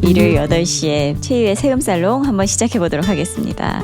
일요일 8시에 최희의 세금살롱 한번 시작해보도록 하겠습니다.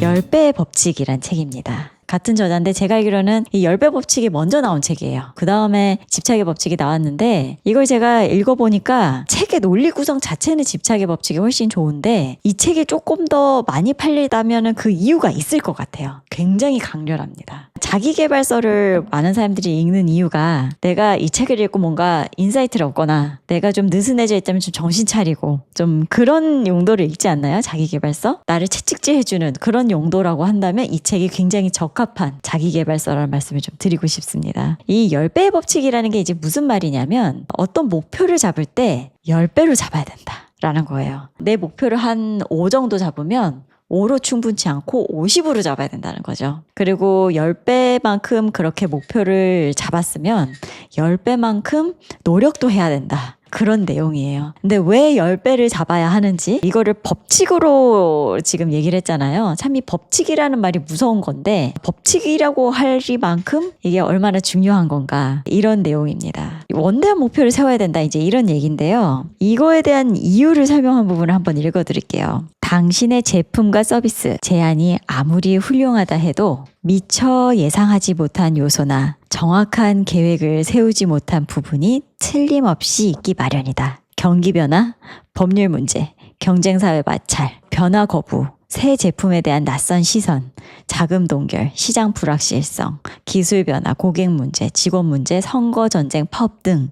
10배의 법칙이란 책입니다. 같은 저자인데 제가 알기로는 이 10배 법칙이 먼저 나온 책이에요. 그 다음에 집착의 법칙이 나왔는데 이걸 제가 읽어보니까 책의 논리 구성 자체는 집착의 법칙이 훨씬 좋은데 이 책이 조금 더 많이 팔리다면 그 이유가 있을 것 같아요. 굉장히 강렬합니다. 자기계발서를 많은 사람들이 읽는 이유가 내가 이 책을 읽고 뭔가 인사이트를 얻거나 내가 좀 느슨해져 있다면 좀 정신 차리고 좀 그런 용도를 읽지 않나요? 자기계발서? 나를 채찍질해주는 그런 용도라고 한다면 이 책이 굉장히 적합한 자기계발서라는 말씀을 좀 드리고 싶습니다. 이 10배의 법칙이라는 게 이제 무슨 말이냐면 어떤 목표를 잡을 때 10배로 잡아야 된다라는 거예요. 내 목표를 한 5 정도 잡으면 5로 충분치 않고 50으로 잡아야 된다는 거죠. 그리고 10배만큼 그렇게 목표를 잡았으면 10배만큼 노력도 해야 된다. 그런 내용이에요. 근데 왜 10배를 잡아야 하는지 이거를 법칙으로 지금 얘기를 했잖아요. 참 이 법칙이라는 말이 무서운 건데 법칙이라고 하리만큼 이게 얼마나 중요한 건가 이런 내용입니다. 원대한 목표를 세워야 된다 이제 이런 얘기인데요. 이거에 대한 이유를 설명한 부분을 한번 읽어드릴게요. 당신의 제품과 서비스 제안이 아무리 훌륭하다 해도 미처 예상하지 못한 요소나 정확한 계획을 세우지 못한 부분이 틀림없이 있기 마련이다. 경기 변화, 법률 문제, 경쟁사회 마찰, 변화 거부, 새 제품에 대한 낯선 시선, 자금 동결, 시장 불확실성, 기술 변화, 고객 문제, 직원 문제, 선거 전쟁, 파업 등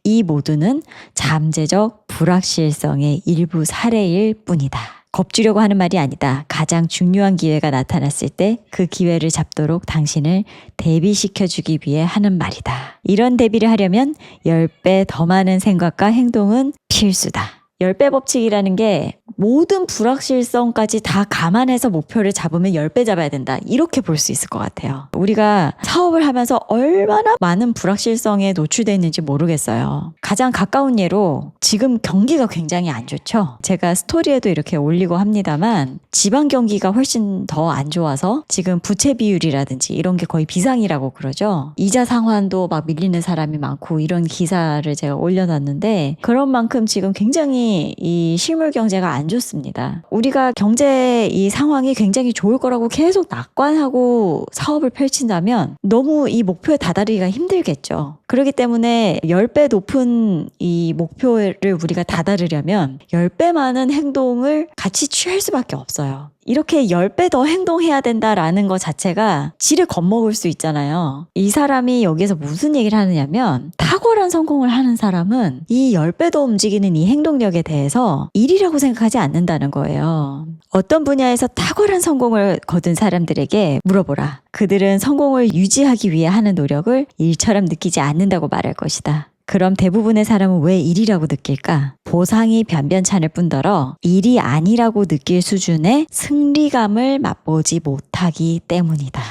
이 모두는 잠재적 불확실성의 일부 사례일 뿐이다. 겁주려고 하는 말이 아니다. 가장 중요한 기회가 나타났을 때 그 기회를 잡도록 당신을 대비시켜주기 위해 하는 말이다. 이런 대비를 하려면 10배 더 많은 생각과 행동은 필수다. 10배 법칙이라는 게 모든 불확실성까지 다 감안해서 목표를 잡으면 10배 잡아야 된다. 이렇게 볼 수 있을 것 같아요. 우리가 사업을 하면서 얼마나 많은 불확실성에 노출되어 있는지 모르겠어요. 가장 가까운 예로 지금 경기가 굉장히 안 좋죠. 제가 스토리에도 이렇게 올리고 합니다만 지방 경기가 훨씬 더 안 좋아서 지금 부채 비율이라든지 이런 게 거의 비상이라고 그러죠. 이자 상환도 막 밀리는 사람이 많고 이런 기사를 제가 올려놨는데 그런 만큼 지금 굉장히 이 실물 경제가 안 좋습니다. 우리가 경제 이 상황이 굉장히 좋을 거라고 계속 낙관하고 사업을 펼친다면 너무 이 목표에 다다르기가 힘들겠죠. 그렇기 때문에 10배 높은 이 목표를 우리가 다다르려면 10배 많은 행동을 같이 취할 수밖에 없어요. 이렇게 10배 더 행동해야 된다라는 것 자체가 지를 겁먹을 수 있잖아요. 이 사람이 여기서 무슨 얘기를 하느냐면 탁월한 성공을 하는 사람은 이 10배 더 움직이는 이 행동력에 대해서 일이라고 생각하지 않는다는 거예요. 어떤 분야에서 탁월한 성공을 거둔 사람들에게 물어보라. 그들은 성공을 유지하기 위해 하는 노력을 일처럼 느끼지 않는다고 말할 것이다. 그럼 대부분의 사람은 왜 일이라고 느낄까? 보상이 변변찮을 뿐더러 일이 아니라고 느낄 수준의 승리감을 맛보지 못하기 때문이다.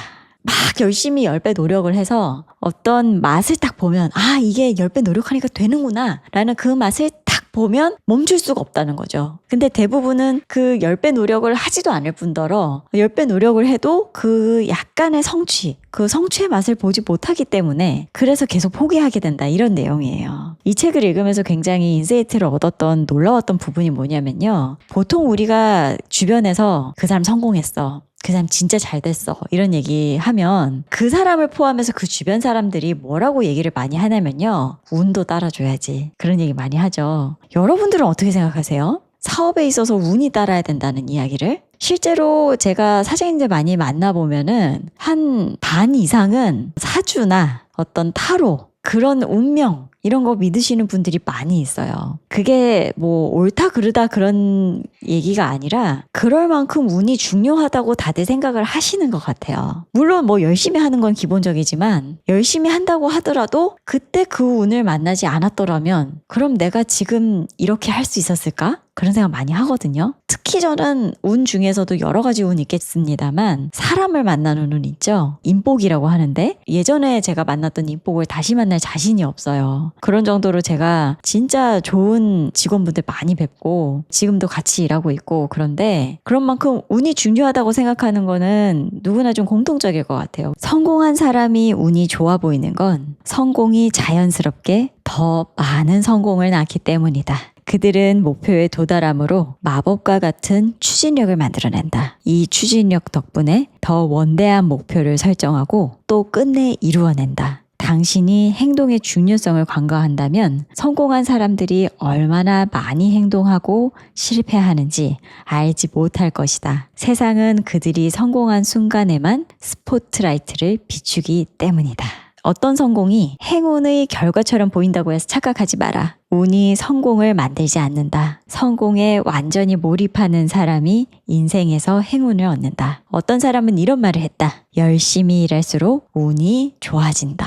막 열심히 10배 노력을 해서 어떤 맛을 딱 보면 아 이게 10배 노력하니까 되는구나 라는 그 맛을 딱 보면 멈출 수가 없다는 거죠. 근데 대부분은 그 10배 노력을 하지도 않을 뿐더러 10배 노력을 해도 그 약간의 성취, 그 성취의 맛을 보지 못하기 때문에 그래서 계속 포기하게 된다 이런 내용이에요. 이 책을 읽으면서 굉장히 인사이트를 얻었던 놀라웠던 부분이 뭐냐면요. 보통 우리가 주변에서 그 사람 성공했어. 그 사람 진짜 잘 됐어. 이런 얘기 하면 그 사람을 포함해서 그 주변 사람들이 뭐라고 얘기를 많이 하냐면요. 운도 따라줘야지. 그런 얘기 많이 하죠. 여러분들은 어떻게 생각하세요? 사업에 있어서 운이 따라야 된다는 이야기를? 실제로 제가 사장님들 많이 만나보면은 한 반 이상은 사주나 어떤 타로 그런 운명 이런 거 믿으시는 분들이 많이 있어요. 그게 뭐 옳다 그르다 그런 얘기가 아니라 그럴 만큼 운이 중요하다고 다들 생각을 하시는 것 같아요. 물론 뭐 열심히 하는 건 기본적이지만 열심히 한다고 하더라도 그때 그 운을 만나지 않았더라면 그럼 내가 지금 이렇게 할 수 있었을까? 그런 생각 많이 하거든요. 특히 저는 운 중에서도 여러 가지 운이 있겠습니다만 사람을 만나는 운 있죠. 인복이라고 하는데 예전에 제가 만났던 인복을 다시 만날 자신이 없어요. 그런 정도로 제가 진짜 좋은 직원분들 많이 뵙고 지금도 같이 일하고 있고 그런데 그런 만큼 운이 중요하다고 생각하는 거는 누구나 좀 공통적일 것 같아요. 성공한 사람이 운이 좋아 보이는 건 성공이 자연스럽게 더 많은 성공을 낳기 때문이다. 그들은 목표에 도달함으로 마법과 같은 추진력을 만들어낸다. 이 추진력 덕분에 더 원대한 목표를 설정하고 또 끝내 이루어낸다. 당신이 행동의 중요성을 간과한다면 성공한 사람들이 얼마나 많이 행동하고 실패하는지 알지 못할 것이다. 세상은 그들이 성공한 순간에만 스포트라이트를 비추기 때문이다. 어떤 성공이 행운의 결과처럼 보인다고 해서 착각하지 마라. 운이 성공을 만들지 않는다. 성공에 완전히 몰입하는 사람이 인생에서 행운을 얻는다. 어떤 사람은 이런 말을 했다. 열심히 일할수록 운이 좋아진다.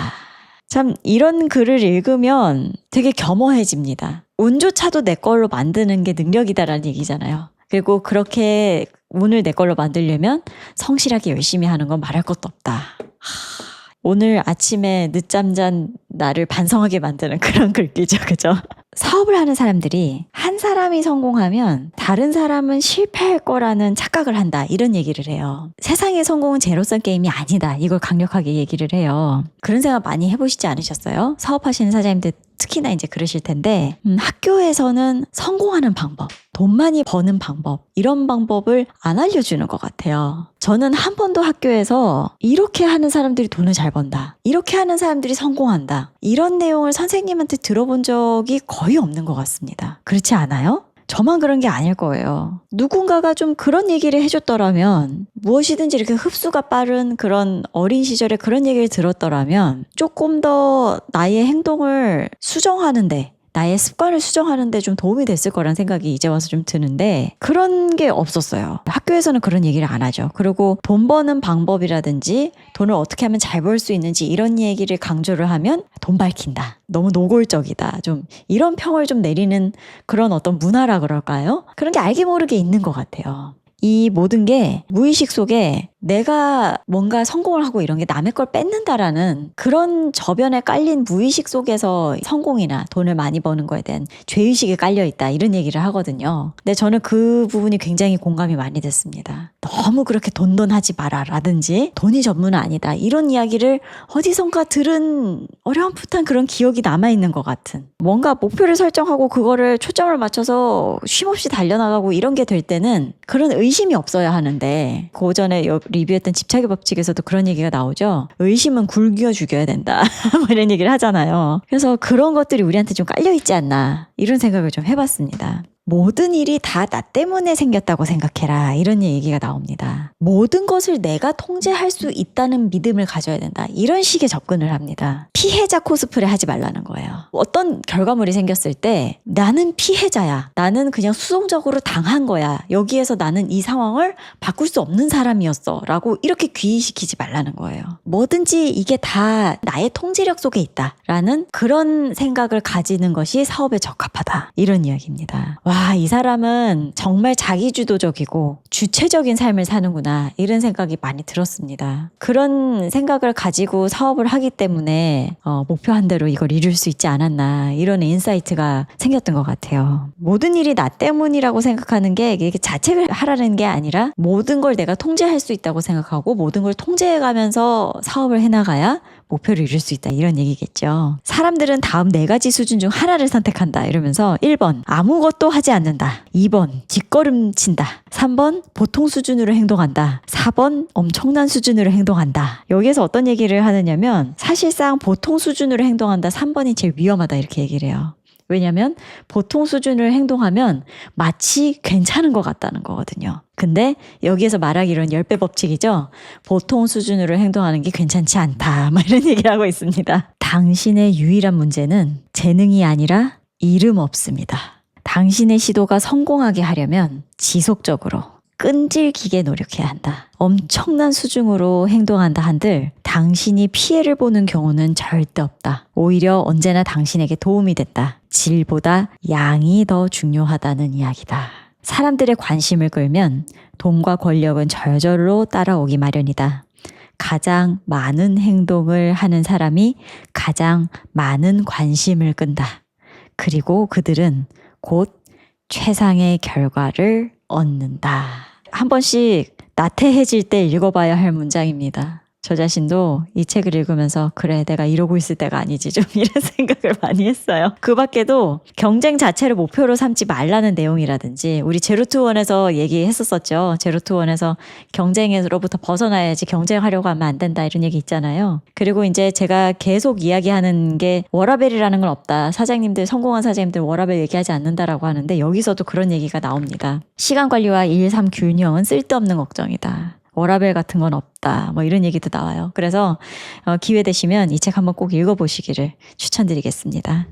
참 이런 글을 읽으면 되게 겸허해집니다. 운조차도 내 걸로 만드는 게 능력이다라는 얘기잖아요. 그리고 그렇게 운을 내 걸로 만들려면 성실하게 열심히 하는 건 말할 것도 없다. 오늘 아침에 늦잠 잔 나를 반성하게 만드는 그런 글귀죠. 그죠? 사업을 하는 사람들이 한 사람이 성공하면 다른 사람은 실패할 거라는 착각을 한다. 이런 얘기를 해요. 세상의 성공은 제로섬 게임이 아니다. 이걸 강력하게 얘기를 해요. 그런 생각 많이 해보시지 않으셨어요? 사업하시는 사장님들 특히나 이제 그러실 텐데 학교에서는 성공하는 방법, 돈 많이 버는 방법 이런 방법을 안 알려주는 것 같아요. 저는 한 번도 학교에서 이렇게 하는 사람들이 돈을 잘 번다. 이렇게 하는 사람들이 성공한다. 이런 내용을 선생님한테 들어본 적이 거의 없는 것 같습니다. 그렇지 않아요? 저만 그런 게 아닐 거예요. 누군가가 좀 그런 얘기를 해줬더라면 무엇이든지 이렇게 흡수가 빠른 그런 어린 시절에 그런 얘기를 들었더라면 조금 더 나의 행동을 수정하는데 나의 습관을 수정하는데 좀 도움이 됐을 거란 생각이 이제 와서 좀 드는데 그런 게 없었어요. 학교에서는 그런 얘기를 안 하죠. 그리고 돈 버는 방법이라든지 돈을 어떻게 하면 잘 벌 수 있는지 이런 얘기를 강조를 하면 돈 밝힌다. 너무 노골적이다. 좀 이런 평을 좀 내리는 그런 어떤 문화라 그럴까요? 그런 게 알게 모르게 있는 것 같아요. 이 모든 게 무의식 속에 내가 뭔가 성공을 하고 이런 게 남의 걸 뺏는다라는 그런 저변에 깔린 무의식 속에서 성공이나 돈을 많이 버는 거에 대한 죄의식이 깔려있다 이런 얘기를 하거든요. 근데 저는 그 부분이 굉장히 공감이 많이 됐습니다. 너무 그렇게 돈하지 마라 라든지 돈이 전문은 아니다 이런 이야기를 어디선가 들은 어렴풋한 그런 기억이 남아있는 것 같은 뭔가 목표를 설정하고 그거를 초점을 맞춰서 쉼없이 달려나가고 이런 게 될 때는 그런 의심이 없어야 하는데 그 전에 리뷰했던 집착의 법칙에서도 그런 얘기가 나오죠. 의심은 굴겨 죽여야 된다. 뭐 이런 얘기를 하잖아요. 그래서 그런 것들이 우리한테 좀 깔려있지 않나 이런 생각을 좀 해봤습니다. 모든 일이 다 나 때문에 생겼다고 생각해라 이런 얘기가 나옵니다. 모든 것을 내가 통제할 수 있다는 믿음을 가져야 된다 이런 식의 접근을 합니다. 피해자 코스프레 하지 말라는 거예요. 어떤 결과물이 생겼을 때 나는 피해자야. 나는 그냥 수동적으로 당한 거야. 여기에서 나는 이 상황을 바꿀 수 없는 사람이었어 라고 이렇게 귀의시키지 말라는 거예요. 뭐든지 이게 다 나의 통제력 속에 있다 라는 그런 생각을 가지는 것이 사업에 적합하다 이런 이야기입니다. 와, 이 사람은 정말 자기주도적이고 주체적인 삶을 사는구나 이런 생각이 많이 들었습니다. 그런 생각을 가지고 사업을 하기 때문에 목표한 대로 이걸 이룰 수 있지 않았나 이런 인사이트가 생겼던 것 같아요. 모든 일이 나 때문이라고 생각하는 게 이게 자책을 하라는 게 아니라 모든 걸 내가 통제할 수 있다고 생각하고 모든 걸 통제해가면서 사업을 해나가야 목표를 이룰 수 있다 이런 얘기겠죠. 사람들은 다음 4가지 수준 중 하나를 선택한다 이러면서 1번 아무것도 하지 않는다. 2번 뒷걸음친다. 3번 보통 수준으로 행동한다. 4번 엄청난 수준으로 행동한다. 여기에서 어떤 얘기를 하느냐면 사실상 보통 수준으로 행동한다 3번이 제일 위험하다 이렇게 얘기를 해요. 왜냐하면 보통 수준으로 행동하면 마치 괜찮은 것 같다는 거거든요. 근데 여기에서 말하기로는 10배 법칙이죠. 보통 수준으로 행동하는 게 괜찮지 않다. 막 이런 얘기를 하고 있습니다. 당신의 유일한 문제는 재능이 아니라 이름 없습니다. 당신의 시도가 성공하게 하려면 지속적으로 끈질기게 노력해야 한다. 엄청난 수중으로 행동한다 한들 당신이 피해를 보는 경우는 절대 없다. 오히려 언제나 당신에게 도움이 됐다. 질보다 양이 더 중요하다는 이야기다. 사람들의 관심을 끌면 돈과 권력은 저절로 따라오기 마련이다. 가장 많은 행동을 하는 사람이 가장 많은 관심을 끈다. 그리고 그들은 곧 최상의 결과를 얻는다. 한 번씩 나태해질 때 읽어봐야 할 문장입니다. 저 자신도 이 책을 읽으면서 그래 내가 이러고 있을 때가 아니지 좀 이런 생각을 많이 했어요. 그 밖에도 경쟁 자체를 목표로 삼지 말라는 내용이라든지 우리 제로투원에서 얘기했었었죠. 제로투원에서 경쟁으로부터 벗어나야지 경쟁하려고 하면 안 된다 이런 얘기 있잖아요. 그리고 이제 제가 계속 이야기하는 게 워라밸이라는 건 없다. 사장님들 성공한 사장님들 워라밸 얘기하지 않는다라고 하는데 여기서도 그런 얘기가 나옵니다. 시간 관리와 일, 삶 균형은 쓸데없는 걱정이다. 워라밸 같은 건 없다. 뭐 이런 얘기도 나와요. 그래서 기회 되시면 이 책 한번 꼭 읽어보시기를 추천드리겠습니다.